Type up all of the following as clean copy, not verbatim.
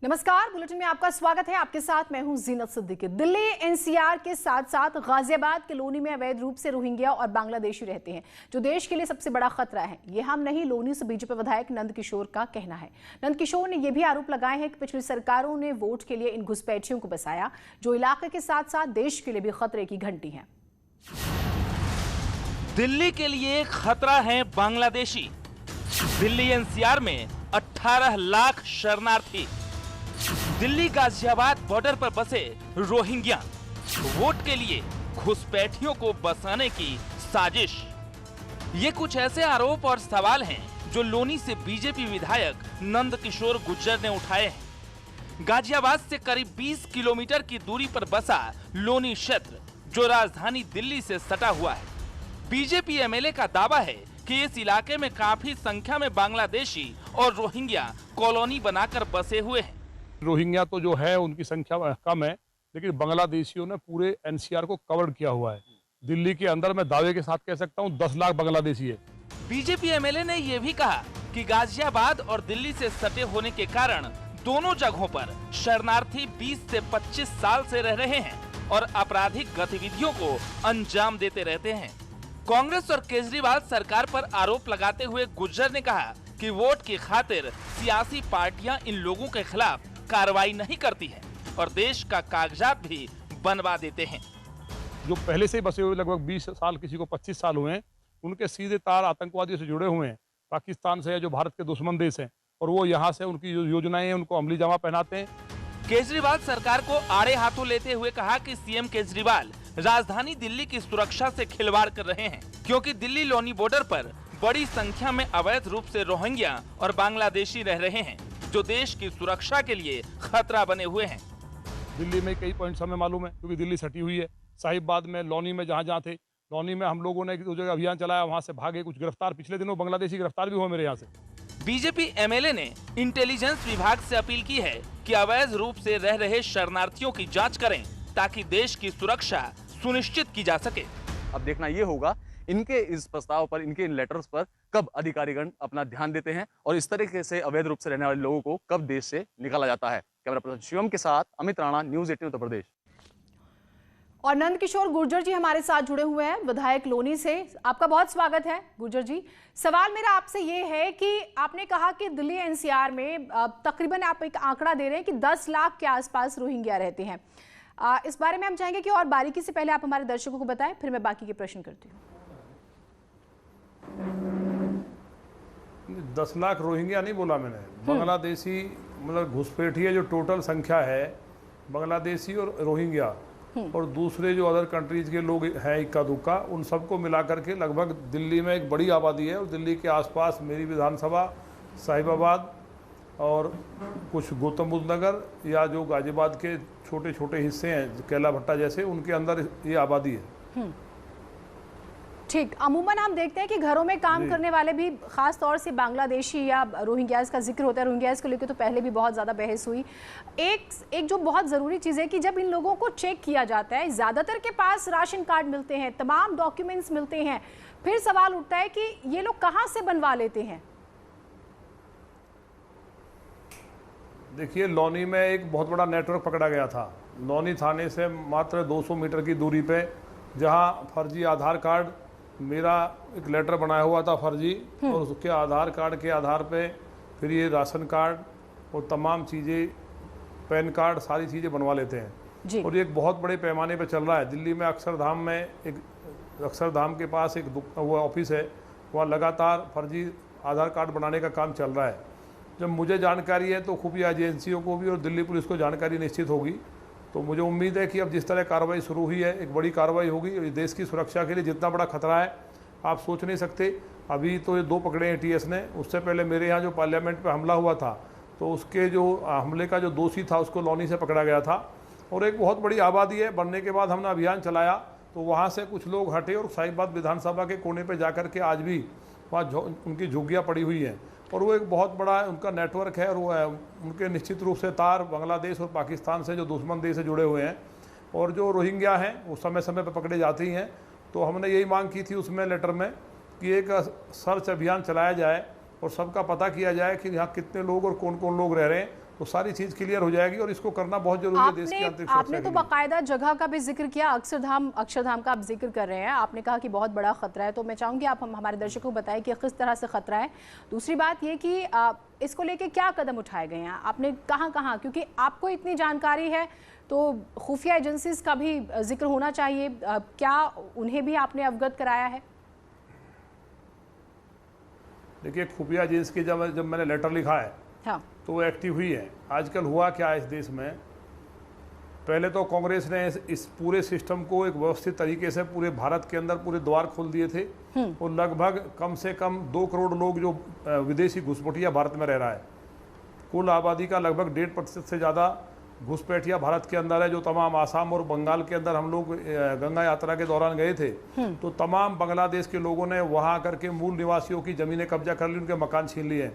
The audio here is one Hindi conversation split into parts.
नमस्कार, बुलेटिन में आपका स्वागत है। आपके साथ मैं हूं जीनत सिद्दीकी। दिल्ली एनसीआर के साथ साथ गाजियाबाद के लोनी में अवैध रूप से रोहिंग्या और बांग्लादेशी रहते हैं, जो देश के लिए सबसे बड़ा खतरा है। ये हम नहीं, लोनी से बीजेपी विधायक नंद किशोर का कहना है। नंद किशोर ने यह भी आरोप लगाए हैं कि पिछली सरकारों ने वोट के लिए इन घुसपैठियों को बसाया, जो इलाके के साथ साथ देश के लिए भी खतरे की घंटी है। दिल्ली के लिए खतरा है बांग्लादेशी। दिल्ली एनसीआर में 18 लाख शरणार्थी। दिल्ली गाजियाबाद बॉर्डर पर बसे रोहिंग्या। वोट के लिए घुसपैठियों को बसाने की साजिश। ये कुछ ऐसे आरोप और सवाल हैं जो लोनी से बीजेपी विधायक नंद किशोर गुर्जर ने उठाए हैं। गाजियाबाद से करीब 20 किलोमीटर की दूरी पर बसा लोनी क्षेत्र, जो राजधानी दिल्ली से सटा हुआ है। बीजेपी एमएलए का दावा है कि इस इलाके में काफी संख्या में बांग्लादेशी और रोहिंग्या कॉलोनी बनाकर बसे हुए हैं। रोहिंग्या तो जो है उनकी संख्या कम है, लेकिन बांग्लादेशियों ने पूरे एनसीआर को कवर किया हुआ है। दिल्ली के अंदर मैं दावे के साथ कह सकता हूं 10 लाख बांग्लादेशी है। बीजेपी एमएलए ने यह भी कहा कि गाजियाबाद और दिल्ली से सटे होने के कारण दोनों जगहों पर शरणार्थी 20 से 25 साल से रह रहे हैं और आपराधिक गतिविधियों को अंजाम देते रहते हैं। कांग्रेस और केजरीवाल सरकार पर आरोप लगाते हुए गुर्जर ने कहा कि वोट की खातिर सियासी पार्टियां इन लोगों के खिलाफ कार्रवाई नहीं करती है और देश का कागजात भी बनवा देते हैं। जो पहले से ही बसे हुए लगभग 20 साल, किसी को 25 साल हुए हैं, उनके सीधे तार आतंकवादियों से जुड़े हुए हैं, पाकिस्तान से, जो भारत के दुश्मन देश हैं, और वो यहाँ से उनकी जो योजनाएं हैं उनको अमली जामा पहनाते हैं। केजरीवाल सरकार को आड़े हाथों लेते हुए कहा कि सीएम केजरीवाल राजधानी दिल्ली की सुरक्षा से खिलवाड़ कर रहे हैं, क्योंकि दिल्ली लोनी बॉर्डर पर बड़ी संख्या में अवैध रूप से रोहिंग्या और बांग्लादेशी रह रहे हैं, जो देश की सुरक्षा के लिए खतरा बने हुए हैं। दिल्ली में कई पॉइंट्स हमें मालूम है, क्योंकि दिल्ली सटी हुई है। साहिबबाद में, लोनी में, जहाँ थे, लोनी में हम लोगों ने दो जगह अभियान चलाया, वहाँ से भागे कुछ गिरफ्तार। पिछले दिनों बांग्लादेशी गिरफ्तार भी हुए मेरे यहाँ से। बीजेपी एमएलए ने इंटेलिजेंस विभाग से अपील की है कि अवैध रूप से रह रहे शरणार्थियों की जांच करें, ताकि देश की सुरक्षा सुनिश्चित की जा सके। अब देखना ये होगा इनके इस प्रस्ताव पर, इनके इन लेटर्स पर कब अधिकारीगण अपना ध्यान देते हैं और इस तरीके से अवैध रूप से रहने वाले लोगों को कब देश से निकाला जाता है। कैमरा पर्सन शिवम के साथ अमित राणा, न्यूज़ 18 उत्तर प्रदेश। और नंद किशोर गुर्जर जी हमारे साथ जुड़े हुए हैं, विधायक लोनी से। आपका बहुत स्वागत है गुर्जर जी। सवाल मेरा आपसे ये है कि आपने कहा कि दिल्ली एनसीआर में तकरीबन आप एक आंकड़ा दे रहे हैं कि 10 लाख के आसपास रोहिंग्या रहते हैं। इस बारे में हम चाहेंगे कि और बारीकी से पहले आप हमारे दर्शकों को बताएं, फिर मैं बाकी के प्रश्न करती हूँ। 10 लाख रोहिंग्या नहीं बोला मैंने, बांग्लादेशी मतलब घुसपैठिए जो टोटल संख्या है, बांग्लादेशी और रोहिंग्या और दूसरे जो अदर कंट्रीज के लोग हैं इक्का दुक्का, उन सबको मिला करके लगभग दिल्ली में एक बड़ी आबादी है। और दिल्ली के आसपास मेरी विधानसभा, साहिबाबाद और कुछ गौतम बुद्ध नगर या जो गाजियाबाद के छोटे छोटे हिस्से हैं, कैला भट्टा जैसे, उनके अंदर ये आबादी है। ठीक, अमूमन हम देखते हैं कि घरों में काम करने वाले भी, खास तौर से बांग्लादेशी या रोहिंग्यास का जिक्र होता है। रोहिंग्यास को लेकर तो पहले भी बहुत ज़्यादा बहस हुई। एक जो बहुत ज़रूरी चीज़ है कि जब इन लोगों को चेक किया जाता है, ज़्यादातर के पास राशन कार्ड मिलते हैं, तमाम डॉक्यूमेंट्स मिलते हैं, फिर सवाल उठता है कि ये लोग कहाँ से बनवा लेते हैं। देखिए, लोनी में एक बहुत बड़ा नेटवर्क पकड़ा गया था। लोनी थाने से मात्र 200 मीटर की दूरी पे, जहाँ फर्जी आधार कार्ड, मेरा एक लेटर बनाया हुआ था फर्जी, और उसके आधार कार्ड के आधार पे फिर ये राशन कार्ड और तमाम चीज़ें, पैन कार्ड, सारी चीज़ें बनवा लेते हैं। और ये एक बहुत बड़े पैमाने पे चल रहा है। दिल्ली में अक्षरधाम में, एक अक्षरधाम के पास एक वो ऑफिस है, वहाँ लगातार फर्जी आधार कार्ड बनाने का काम चल रहा है। जब मुझे जानकारी है तो खुफिया एजेंसियों को भी और दिल्ली पुलिस को जानकारी निश्चित होगी। तो मुझे उम्मीद है कि अब जिस तरह कार्रवाई शुरू हुई है, एक बड़ी कार्रवाई होगी। और देश की सुरक्षा के लिए जितना बड़ा खतरा है आप सोच नहीं सकते। अभी तो ये 2 पकड़े हैं टीएस ने, उससे पहले मेरे यहाँ जो पार्लियामेंट पे हमला हुआ था, तो उसके जो हमले का जो दोषी था उसको लोनी से पकड़ा गया था। और एक बहुत बड़ी आबादी है, बनने के बाद हमने अभियान चलाया तो वहाँ से कुछ लोग हटे और साहिबाबाद विधानसभा के कोने पर जा कर के आज भी वहाँ उनकी झुग्गियाँ पड़ी हुई हैं। और वो एक बहुत बड़ा उनका नेटवर्क है, और वो उनके निश्चित रूप से तार बांग्लादेश और पाकिस्तान से, जो दुश्मन देश से जुड़े हुए हैं। और जो रोहिंग्या हैं वो समय समय पर पकड़े जाते ही हैं। तो हमने यही मांग की थी उसमें लेटर में कि एक सर्च अभियान चलाया जाए और सबका पता किया जाए कि यहाँ कितने लोग और कौन कौन लोग रह रहे हैं, तो सारी चीज क्लियर हो जाएगी और इसको करना बहुत जरूरी है देश की आंतरिक सुरक्षा आपने के तो लिए। बाकायदा जगह का भी जिक्र किया, अक्षरधाम का आप जिक्र कर रहे हैं, आपने कहा कि बहुत बड़ा खतरा है, तो मैं चाहूंगी आप हमारे दर्शकों को बताएं कि किस तरह से खतरा है। दूसरी बात ये कि इसको लेके क्या कदम उठाए गए हैं, आपने कहाँ, क्योंकि आपको इतनी जानकारी है तो खुफिया एजेंसीज का भी जिक्र होना चाहिए, क्या उन्हें भी आपने अवगत कराया है? देखिए, खुफिया एजेंसी की जब मैंने लेटर लिखा है हाँ। तो वो एक्टिव हुई है। आजकल हुआ क्या है इस देश में, पहले तो कांग्रेस ने इस पूरे सिस्टम को एक व्यवस्थित तरीके से पूरे भारत के अंदर पूरे द्वार खोल दिए थे और लगभग कम से कम 2 करोड़ लोग जो विदेशी घुसपैठिया भारत में रह रहा है, कुल आबादी का लगभग 1.5% से ज़्यादा घुसपैठिया भारत के अंदर है। जो तमाम आसाम और बंगाल के अंदर हम लोग गंगा यात्रा के दौरान गए थे तो तमाम बांग्लादेश के लोगों ने वहां आकर के मूल निवासियों की जमीनें कब्जा कर ली, उनके मकान छीन लिए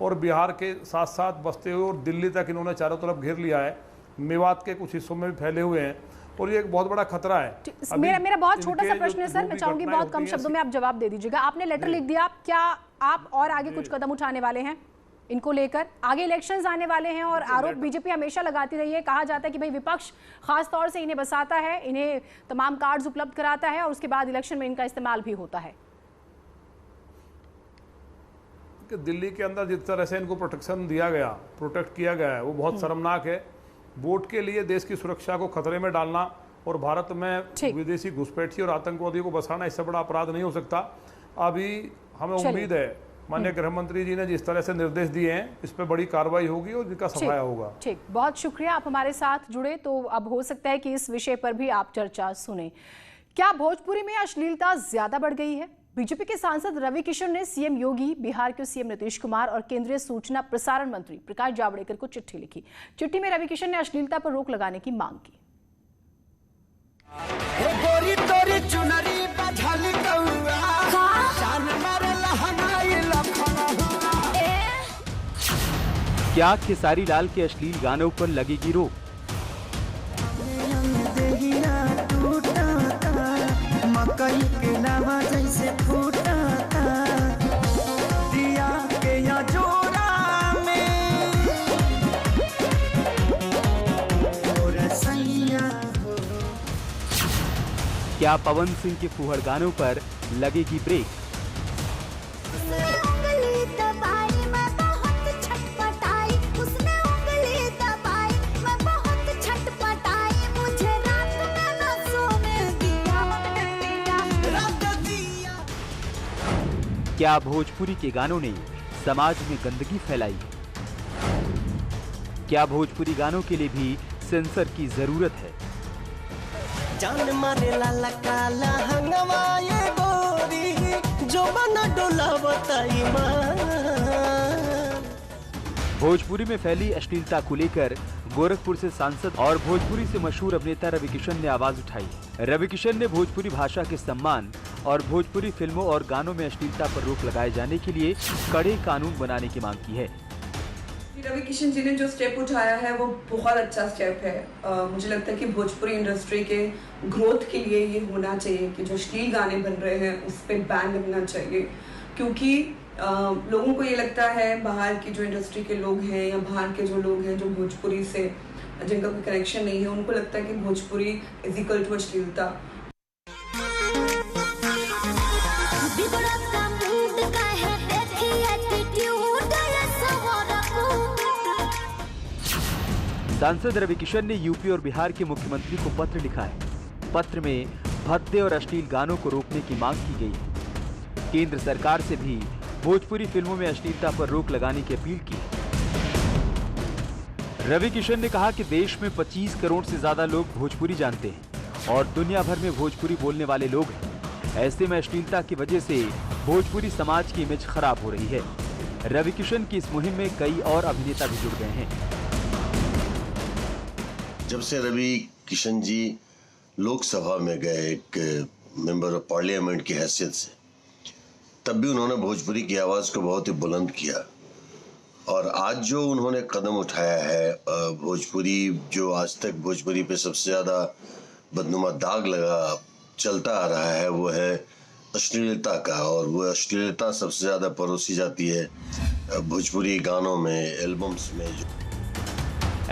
और बिहार के साथ साथ बसते हुए और दिल्ली तक इन्होंने चारों तरफ घेर लिया है। मेवात के कुछ हिस्सों में भी फैले हुए हैं और ये एक बहुत बड़ा खतरा है। मेरा बहुत छोटा सा प्रश्न है सर, मैं चाहूंगी बहुत कम शब्दों में आप जवाब दे दीजिएगा। आपने लेटर लिख दिया, क्या आप और आगे कुछ कदम उठाने वाले हैं इनको लेकर? आगे इलेक्शंस आने वाले हैं और आरोप बीजेपी हमेशा लगाती रही है, कहा जाता है कि भाई विपक्ष खास तौर से इन्हें बसाता है, इन्हें तमाम कार्ड्स उपलब्ध कराता है और उसके बाद इलेक्शन में इनका इस्तेमाल भी होता है। कि दिल्ली के अंदर जिस तरह से इनको प्रोटेक्शन दिया गया, प्रोटेक्ट किया गया है, वो बहुत शर्मनाक है। वोट के लिए देश की सुरक्षा को खतरे में डालना और भारत में विदेशी घुसपैठी और आतंकवादियों को बसाना इससे बड़ा अपराध नहीं हो सकता। अभी हमें उम्मीद है माननीय गृह मंत्री जी ने जिस तरह से निर्देश दिए हैं इस पर बड़ी कार्रवाई होगी और इनका सफाया होगा। ठीक, बहुत शुक्रिया, आप हमारे साथ जुड़े, तो अब हो सकता है कि इस विषय पर भी आप चर्चा सुने। क्या भोजपुरी में अश्लीलता ज्यादा बढ़ गई है? बीजेपी के सांसद रवि किशन ने सीएम योगी, बिहार के सीएम नीतीश कुमार और केंद्रीय सूचना प्रसारण मंत्री प्रकाश जावड़ेकर को चिट्ठी लिखी। चिट्ठी में रवि किशन ने अश्लीलता पर रोक लगाने की मांग की। क्या खेसारी लाल के अश्लील गानों पर लगेगी रोक? मकई के लावा जैसे फूटा दिया के या जोड़ा में और सैया। क्या पवन सिंह के फूहड़ गानों पर लगेगी ब्रेक? क्या भोजपुरी के गानों ने समाज में गंदगी फैलाई? क्या भोजपुरी गानों के लिए भी सेंसर की जरूरत है? जान मारे लाला काला हंगवाए गोरी जो बना डोला बताई भोजपुरी में फैली अश्लीलता को लेकर गोरखपुर से सांसद और भोजपुरी से मशहूर अभिनेता रवि किशन ने आवाज उठाई। रवि किशन ने भोजपुरी भाषा के सम्मान और भोजपुरी फिल्मों और गानों में अश्लीलता पर रोक लगाए जाने के लिए कड़े कानून बनाने की मांग की है। रवि किशन जी ने जो स्टेप उठाया है वो बहुत अच्छा स्टेप है। मुझे लगता है कि भोजपुरी इंडस्ट्री के ग्रोथ के लिए ये होना चाहिए कि जो अश्लील गाने बन रहे हैं उस पर बैन लगना चाहिए, क्योंकि लोगों को ये लगता है, बाहर की जो इंडस्ट्री के लोग हैं या बाहर के जो लोग हैं जो भोजपुरी से जिनका कोई कनेक्शन नहीं है, उनको लगता है कि भोजपुरी इज इक्वल टू अश्लीलता। सांसद रवि किशन ने यूपी और बिहार के मुख्यमंत्री को पत्र लिखा है। पत्र में भद्दे और अश्लील गानों को रोकने की मांग की गई है। केंद्र सरकार से भी भोजपुरी फिल्मों में अश्लीलता पर रोक लगाने की अपील की। रवि किशन ने कहा कि देश में 25 करोड़ से ज्यादा लोग भोजपुरी जानते हैं और दुनिया भर में भोजपुरी बोलने वाले लोग हैं। ऐसे में अश्लीलता की वजह से भोजपुरी समाज की इमेज खराब हो रही है। रवि किशन की इस मुहिम में कई और अभिनेता भी जुड़ गए हैं। जब से रवि किशन जी लोकसभा में गए एक मेंबर ऑफ पार्लियामेंट की हैसियत से, तब भी उन्होंने भोजपुरी की आवाज़ को बहुत ही बुलंद किया। और आज जो उन्होंने कदम उठाया है, भोजपुरी जो आज तक भोजपुरी पे सबसे ज़्यादा बदनुमा दाग लगा चलता आ रहा है वो है अश्लीलता का, और वो अश्लीलता सबसे ज़्यादा परोसी जाती है भोजपुरी गानों में, एल्बम्स में।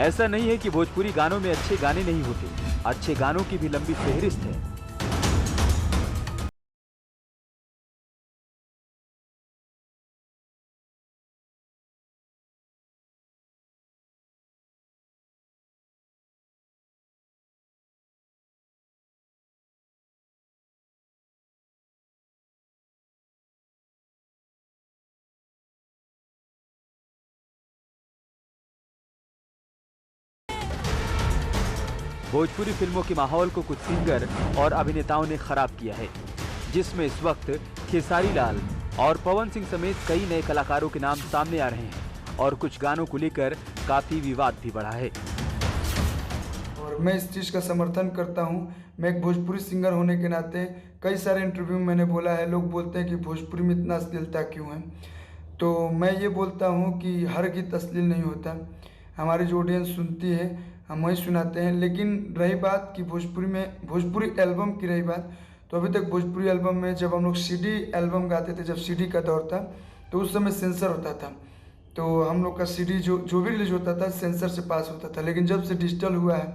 ऐसा नहीं है कि भोजपुरी गानों में अच्छे गाने नहीं होते, अच्छे गानों की भी लंबी फहरिस्त है। भोजपुरी फिल्मों के माहौल को कुछ सिंगर और अभिनेताओं ने खराब किया है, जिसमें इस वक्त खेसारी लाल और पवन सिंह समेत कई नए कलाकारों के नाम सामने आ रहे हैं और कुछ गानों को लेकर काफी विवाद भी बढ़ा है। और मैं इस चीज़ का समर्थन करता हूं। मैं एक भोजपुरी सिंगर होने के नाते कई सारे इंटरव्यू में मैंने बोला है, लोग बोलते हैं कि भोजपुरी में इतना अश्लीलता क्यों है, तो मैं ये बोलता हूं कि हर गीत अश्लील नहीं होता। हमारी जो ऑडियंस सुनती है हम वही सुनाते हैं। लेकिन रही बात कि भोजपुरी एल्बम की रही बात, तो अभी तक भोजपुरी एल्बम में जब हम लोग सीडी एल्बम गाते थे, जब सीडी का दौर था, तो उस समय सेंसर होता था, तो हम लोग का सीडी जो भी रिलीज होता था सेंसर से पास होता था। लेकिन जब से डिजिटल हुआ है,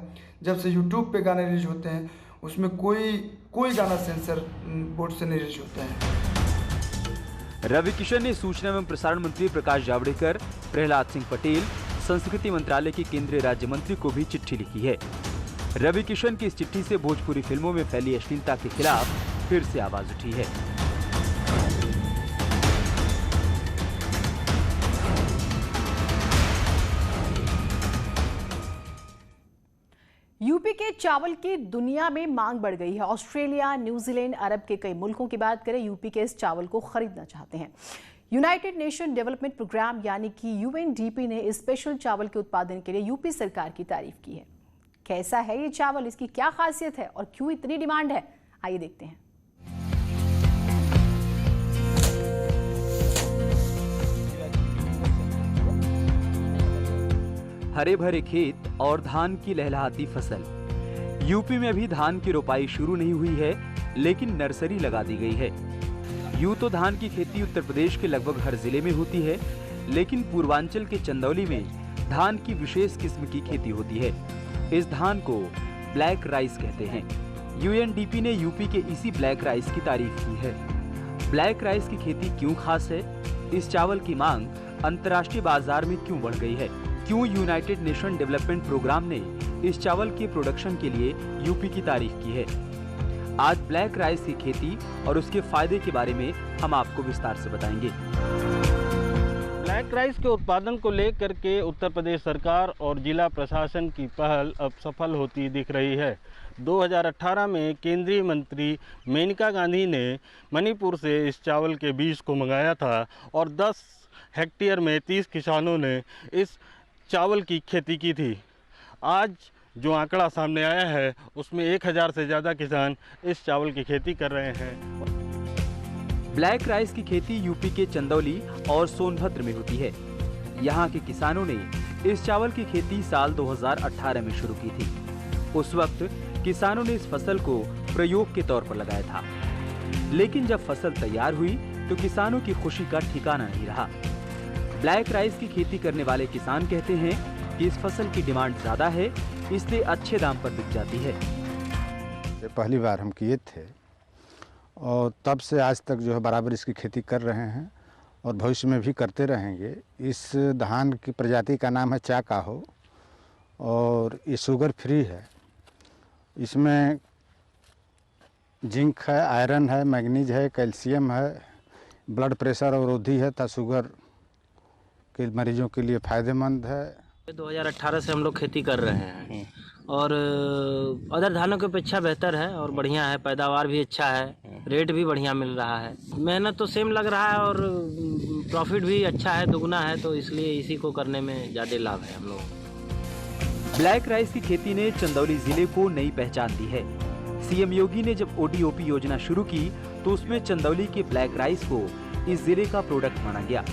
जब से यूट्यूब पे गाने रिलीज होते हैं, उसमें कोई गाना सेंसर बोर्ड से नहीं रिलीज होता है। रवि किशन ने सूचना एवं प्रसारण मंत्री प्रकाश जावड़ेकर, प्रहलाद सिंह पटेल, संस्कृति मंत्रालय के केंद्रीय राज्य मंत्री को भी चिट्ठी लिखी है। रवि किशन की इस चिट्ठी से भोजपुरी फिल्मों में फैली अश्लीलता के खिलाफ फिर से आवाज उठी है। यूपी के चावल की दुनिया में मांग बढ़ गई है। ऑस्ट्रेलिया, न्यूजीलैंड, अरब के कई मुल्कों की बात करें, यूपी के इस चावल को खरीदना चाहते हैं। यूनाइटेड नेशन डेवलपमेंट प्रोग्राम यानी कि यूएनडीपी ने इस स्पेशल चावल के उत्पादन के लिए यूपी सरकार की तारीफ की है। कैसा है ये चावल, इसकी क्या खासियत है और क्यों इतनी डिमांड है, आइए देखते हैं। हरे भरे खेत और धान की लहलहाती फसल। यूपी में अभी धान की रोपाई शुरू नहीं हुई है, लेकिन नर्सरी लगा दी गई है। यूं तो धान की खेती उत्तर प्रदेश के लगभग हर जिले में होती है, लेकिन पूर्वांचल के चंदौली में धान की विशेष किस्म की खेती होती है। इस धान को ब्लैक राइस कहते हैं। यूएनडीपी ने यूपी के इसी ब्लैक राइस की तारीफ की है। ब्लैक राइस की खेती क्यों खास है, इस चावल की मांग अंतर्राष्ट्रीय बाजार में क्यों बढ़ गई है, क्यों यूनाइटेड नेशन डेवलपमेंट प्रोग्राम ने इस चावल के प्रोडक्शन के लिए यूपी की तारीफ की है। आज ब्लैक राइस की खेती और उसके फायदे के बारे में हम आपको विस्तार से बताएंगे। ब्लैक राइस के उत्पादन को लेकर के उत्तर प्रदेश सरकार और जिला प्रशासन की पहल अब सफल होती दिख रही है। 2018 में केंद्रीय मंत्री मेनका गांधी ने मणिपुर से इस चावल के बीज को मंगाया था और 10 हेक्टेयर में 30 किसानों ने इस चावल की खेती की थी। आज जो आंकड़ा सामने आया है उसमें 1000 से ज़्यादा किसान इस चावल की खेती कर रहे हैं। ब्लैक राइस की खेती यूपी के चंदौली और सोनभद्र में होती है। यहाँ के किसानों ने इस चावल की खेती साल 2018 में शुरू की थी। उस वक्त किसानों ने इस फसल को प्रयोग के तौर पर लगाया था, लेकिन जब फसल तैयार हुई तो किसानों की खुशी का ठिकाना नहीं रहा। ब्लैक राइस की खेती करने वाले किसान कहते हैं कि इस फसल की डिमांड ज्यादा है, इसलिए अच्छे दाम पर बिक जाती है। पहली बार हम किए थे और तब से आज तक जो है बराबर इसकी खेती कर रहे हैं और भविष्य में भी करते रहेंगे। इस धान की प्रजाति का नाम है चाकाहो और ये शुगर फ्री है। इसमें जिंक है, आयरन है, मैग्नीज है, कैल्शियम है, ब्लड प्रेशर अवरोधी है तथा शुगर के मरीजों के लिए फ़ायदेमंद है। 2018 से हम लोग खेती कर रहे हैं और अदर धानों की अपेक्षा बेहतर है और बढ़िया है, पैदावार भी अच्छा है, रेट भी बढ़िया मिल रहा है, मेहनत तो सेम लग रहा है और प्रॉफिट भी अच्छा है, दुगना है, तो इसलिए इसी को करने में ज़्यादा लाभ है हम लोग। ब्लैक राइस की खेती ने चंदौली जिले को नई पहचान दी है। सीएम योगी ने जब ओडीओपी योजना शुरू की तो उसमें चंदौली के ब्लैक राइस को इस जिले का प्रोडक्ट माना गया।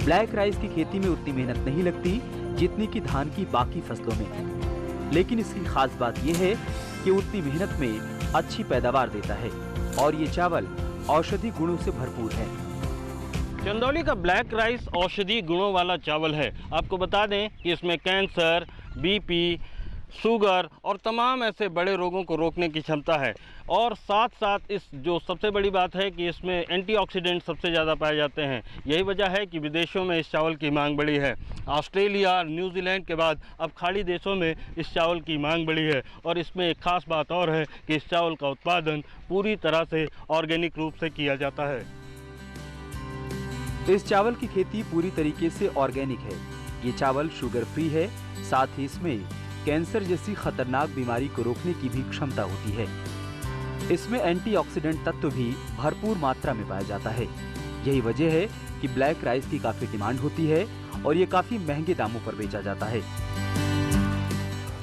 ब्लैक राइस की खेती में उतनी मेहनत नहीं लगती जितनी कि धान की बाकी फसलों में, लेकिन इसकी खास बात यह है कि उतनी मेहनत में अच्छी पैदावार देता है और ये चावल औषधि गुणों से भरपूर है। चंदौली का ब्लैक राइस औषधि गुणों वाला चावल है। आपको बता दें कि इसमें कैंसर, बीपी, शुगर और तमाम ऐसे बड़े रोगों को रोकने की क्षमता है। और साथ साथ इस जो सबसे बड़ी बात है कि इसमें एंटीऑक्सीडेंट सबसे ज़्यादा पाए जाते हैं। यही वजह है कि विदेशों में इस चावल की मांग बढ़ी है। ऑस्ट्रेलिया, न्यूजीलैंड के बाद अब खाड़ी देशों में इस चावल की मांग बढ़ी है। और इसमें एक ख़ास बात और है कि इस चावल का उत्पादन पूरी तरह से ऑर्गेनिक रूप से किया जाता है। इस चावल की खेती पूरी तरीके से ऑर्गेनिक है। ये चावल शुगर फ्री है, साथ ही इसमें कैंसर जैसी खतरनाक बीमारी को रोकने की भी क्षमता होती है। इसमें एंटीऑक्सीडेंट तत्व भी भरपूर मात्रा में पाया जाता है। यही वजह है कि ब्लैक राइस की काफी डिमांड होती है और ये काफी महंगे दामों पर बेचा जाता है।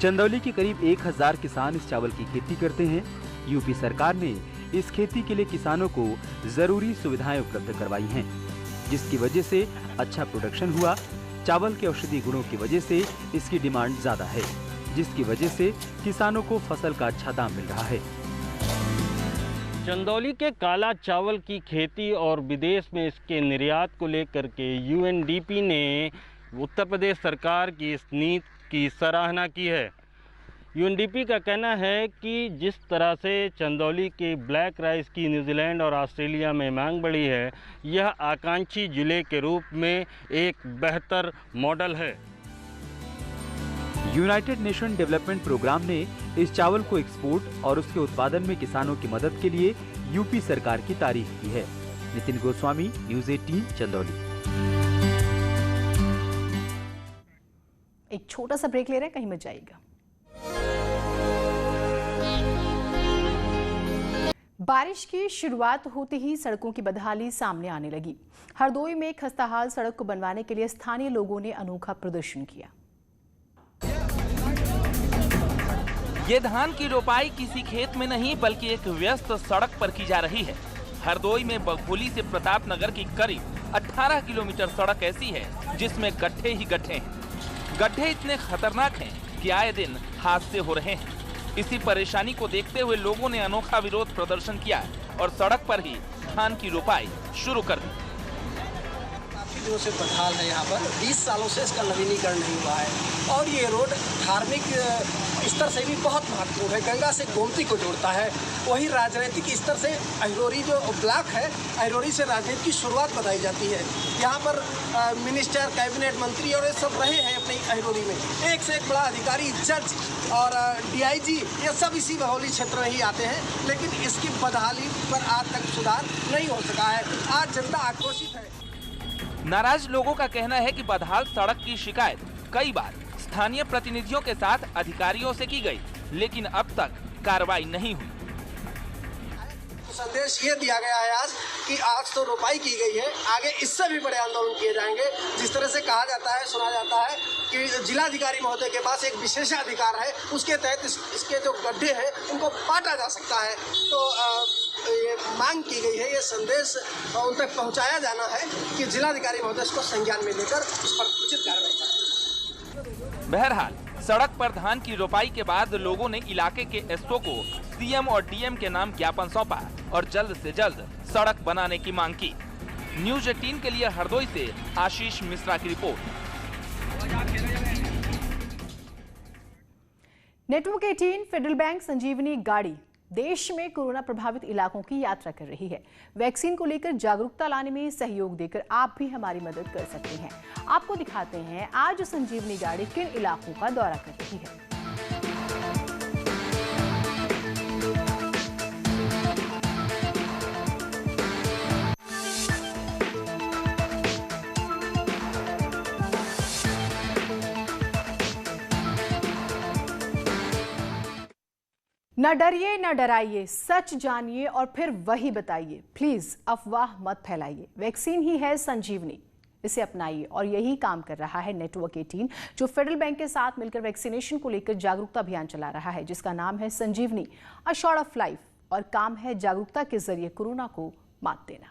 चंदौली के करीब 1000 किसान इस चावल की खेती करते हैं। यूपी सरकार ने इस खेती के लिए किसानों को जरूरी सुविधाएं उपलब्ध करवाई हैं, जिसकी वजह से अच्छा प्रोडक्शन हुआ। चावल के औषधि गुणों की वजह से इसकी डिमांड ज्यादा है, जिसकी वजह से किसानों को फसल का अच्छा दाम मिल रहा है। चंदौली के काला चावल की खेती और विदेश में इसके निर्यात को लेकर के यूएनडीपी ने उत्तर प्रदेश सरकार की इस नीति की सराहना की है। यूएनडीपी का कहना है कि जिस तरह से चंदौली के ब्लैक राइस की न्यूजीलैंड और ऑस्ट्रेलिया में मांग बढ़ी है, यह आकांक्षी जिले के रूप में एक बेहतर मॉडल है। यूनाइटेड नेशन डेवलपमेंट प्रोग्राम ने इस चावल को एक्सपोर्ट और उसके उत्पादन में किसानों की मदद के लिए यूपी सरकार की तारीफ की है। नितिन गोस्वामी, न्यूज़ 18, चंदौली। एक छोटा सा ब्रेक ले रहे हैं, कहीं मत जाइएगा। बारिश की शुरुआत होते ही सड़कों की बदहाली सामने आने लगी। हरदोई में खस्ताहाल सड़क को बनवाने के लिए स्थानीय लोगों ने अनोखा प्रदर्शन किया। ये धान की रोपाई किसी खेत में नहीं बल्कि एक व्यस्त सड़क पर की जा रही है। हरदोई में बघोली से प्रतापनगर की करीब 18 किलोमीटर सड़क ऐसी है जिसमें गड्ढे ही गड्ढे हैं। गड्ढे इतने खतरनाक हैं कि आए दिन हादसे हो रहे हैं। इसी परेशानी को देखते हुए लोगों ने अनोखा विरोध प्रदर्शन किया और सड़क पर ही धान की रोपाई शुरू कर दी। काफी दिनों से बदहाल है यहाँ पर, 20 सालों से इसका नवीनीकरण नहीं हुआ है और ये रोड धार्मिक स्तर से भी बहुत महत्वपूर्ण है। गंगा से गोमती को जोड़ता है। वही राजनीतिक स्तर से अहिरोरी जो ब्लॉक है, अहिरोरी से राजनीति की शुरुआत बताई जाती है। यहाँ पर मिनिस्टर, कैबिनेट मंत्री और ये सब रहे हैं अपनी अहिरोरी में। एक से एक बड़ा अधिकारी, जज और डीआईजी, ये सब इसी बघौली क्षेत्र में ही आते हैं, लेकिन इसकी बदहाली पर आज तक सुधार नहीं हो सका है। आज जनता आक्रोशित है। नाराज लोगों का कहना है कि बदहाल सड़क की शिकायत कई बार स्थानीय प्रतिनिधियों के साथ अधिकारियों से की गई, लेकिन अब तक कार्रवाई नहीं हुई। संदेश ये दिया गया है आज कि आज तो रोपाई की गई है, आगे इससे भी बड़े आंदोलन किए जाएंगे। जिस तरह से कहा जाता है, सुना जाता है कि जिलाधिकारी महोदय के पास एक विशेषाधिकार है, उसके तहत इसके जो गड्ढे हैं उनको पाटा जा सकता है। तो ये मांग की गई है, ये संदेश उन तक पहुंचाया जाना है कि जिलाधिकारी महोदय इसको संज्ञान में लेकर इस पर उचित कार्रवाई करें। बहरहाल सड़क पर धान की रोपाई के बाद लोगों ने इलाके के एसओ को सीएम और डीएम के नाम ज्ञापन सौंपा और जल्द से जल्द सड़क बनाने की मांग की। न्यूज़ 18 के लिए हरदोई से आशीष मिश्रा की रिपोर्ट। नेटवर्क 18 फेडरल बैंक संजीवनी गाड़ी देश में कोरोना प्रभावित इलाकों की यात्रा कर रही है। वैक्सीन को लेकर जागरूकता लाने में सहयोग देकर आप भी हमारी मदद कर सकते हैं। आपको दिखाते हैं आज संजीवनी गाड़ी किन इलाकों का दौरा कर रही है। न डरिए न डराइए, सच जानिए और फिर वही बताइए। प्लीज अफवाह मत फैलाइए। वैक्सीन ही है संजीवनी, इसे अपनाइए। और यही काम कर रहा है नेटवर्क 18, जो फेडरल बैंक के साथ मिलकर वैक्सीनेशन को लेकर जागरूकता अभियान चला रहा है, जिसका नाम है संजीवनी, अ शॉट ऑफ लाइफ। और काम है जागरूकता के जरिए कोरोना को मात देना।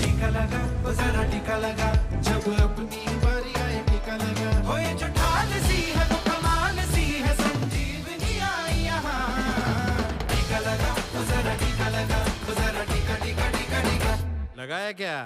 टीका लगा, जरा टीका लगा, जब अपनी बारी आए टीका लगा, हो ये जो ढाल सी है वो कमाल सी है, संजीवनी आई यहाँ। टीका लगा, जरा टीका लगा, जरा टीका टीका टीका टीका लगाया क्या?